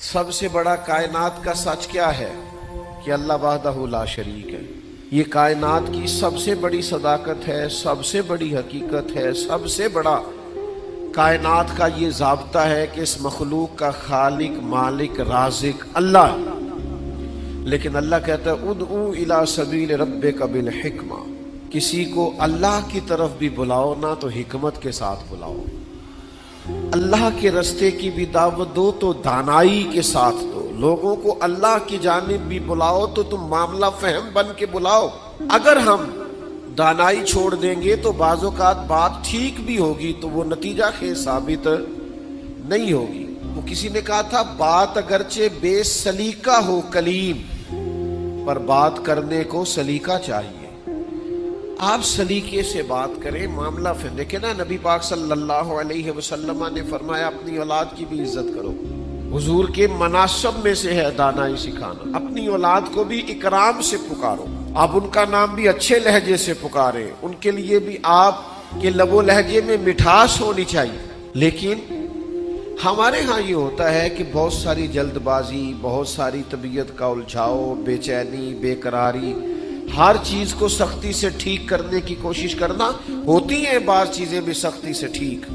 سب سے بڑا کائنات کا سچ کیا ہے کہ اللہ وحدہ لا شریک ہے۔ یہ کائنات کی سب سے بڑی صداقت ہے، سب سے بڑی حقیقت ہے، سب سے بڑا کائنات کا یہ ضابطہ ہے کہ اس مخلوق کا خالق، مالک، رازق اللہ ہے۔ لیکن اللہ کہتا ہے ادعو الی سبیل ربک بالحکمہ، کسی کو اللہ کی طرف بھی بلاؤ نا تو حکمت کے ساتھ بلاؤ، اللہ کے رستے کی بھی دعوت دو تو دانائی کے ساتھ دو، لوگوں کو اللہ کی جانب بھی بلاؤ تو تم معاملہ فہم بن کے بلاؤ۔ اگر ہم دانائی چھوڑ دیں گے تو بعض اوقات بات ٹھیک بھی ہوگی تو وہ نتیجہ خیز ثابت نہیں ہوگی۔ وہ کسی نے کہا تھا بات اگرچہ بے سلیقہ ہو کلیم، پر بات کرنے کو سلیقہ چاہیے۔ آپ سلیقے سے بات کریں، معاملہ پھر دیکھیں نا، نبی پاک صلی اللہ علیہ وسلم نے فرمایا اپنی اولاد کی بھی عزت کرو۔ حضور کے مناسب میں سے ہے دانائی سکھانا، اپنی اولاد کو بھی اکرام سے پکارو، آپ ان کا نام بھی اچھے لہجے سے پکاریں، ان کے لیے بھی آپ کے لب و لہجے میں مٹھاس ہونی چاہیے۔ لیکن ہمارے ہاں یہ ہوتا ہے کہ بہت ساری جلد بازی، بہت ساری طبیعت کا الجھاؤ، بے چینی، بے قراری، ہر چیز کو سختی سے ٹھیک کرنے کی کوشش کرنا۔ ہوتی ہیں بعض چیزیں بھی سختی سے ٹھیک،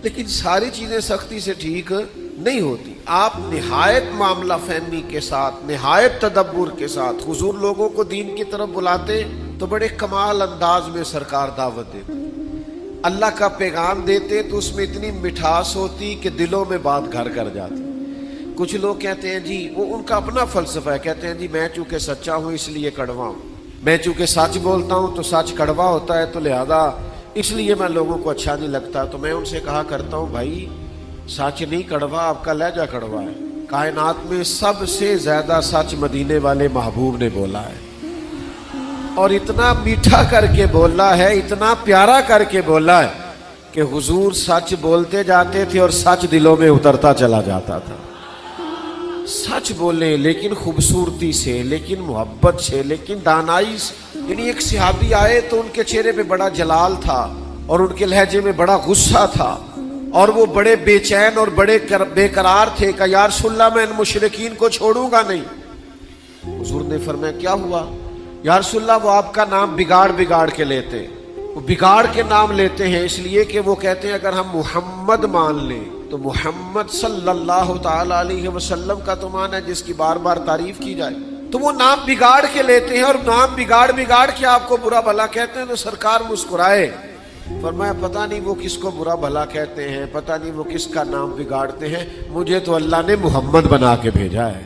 لیکن ساری چیزیں سختی سے ٹھیک نہیں ہوتی۔ آپ نہایت معاملہ فہمی کے ساتھ، نہایت تدبر کے ساتھ حضور لوگوں کو دین کی طرف بلاتے تو بڑے کمال انداز میں سرکار دعوت دیتے، اللہ کا پیغام دیتے تو اس میں اتنی مٹھاس ہوتی کہ دلوں میں بات گھر کر جاتی۔ کچھ لوگ کہتے ہیں جی، وہ ان کا اپنا فلسفہ ہے، کہتے ہیں جی میں چونکہ سچا ہوں اس لیے کڑوا ہوں، میں چونکہ سچ بولتا ہوں تو سچ کڑوا ہوتا ہے، تو لہذا اس لیے میں لوگوں کو اچھا نہیں لگتا۔ تو میں ان سے کہا کرتا ہوں بھائی سچ نہیں کڑوا، آپ کا لہجہ کڑوا ہے۔ کائنات میں سب سے زیادہ سچ مدینے والے محبوب نے بولا ہے، اور اتنا میٹھا کر کے بولا ہے، اتنا پیارا کر کے بولا ہے کہ حضور سچ بولتے جاتے تھے اور سچ دلوں میں اترتا چلا جاتا تھا۔ سچ بولیں لیکن خوبصورتی سے، لیکن محبت سے، لیکن دانائی سے۔ یعنی ایک صحابی آئے تو ان کے چہرے پہ بڑا جلال تھا اور ان کے لہجے میں بڑا غصہ تھا، اور وہ بڑے بے چین اور بڑے بے قرار تھے کہ یا رسول اللہ میں ان مشرکین کو چھوڑوں گا نہیں۔ حضور نے فرمایا کیا ہوا؟ یا رسول اللہ وہ آپ کا نام بگاڑ کے لیتے ہیں، وہ بگاڑ کے نام لیتے ہیں اس لیے کہ وہ کہتے ہیں اگر ہم محمد مان لیں تو محمد صلی اللہ تعالی علیہ وسلم کا تو مان ہے جس کی بار بار تعریف کی جائے، تو وہ نام بگاڑ کے لیتے ہیں اور نام بگاڑ کے آپ کو برا بھلا کہتے ہیں۔ تو سرکار مسکرائے، فرمایا پتہ نہیں وہ کس کو برا بھلا کہتے ہیں، پتہ نہیں وہ کس کا نام بگاڑتے ہیں، مجھے تو اللہ نے محمد بنا کے بھیجا ہے۔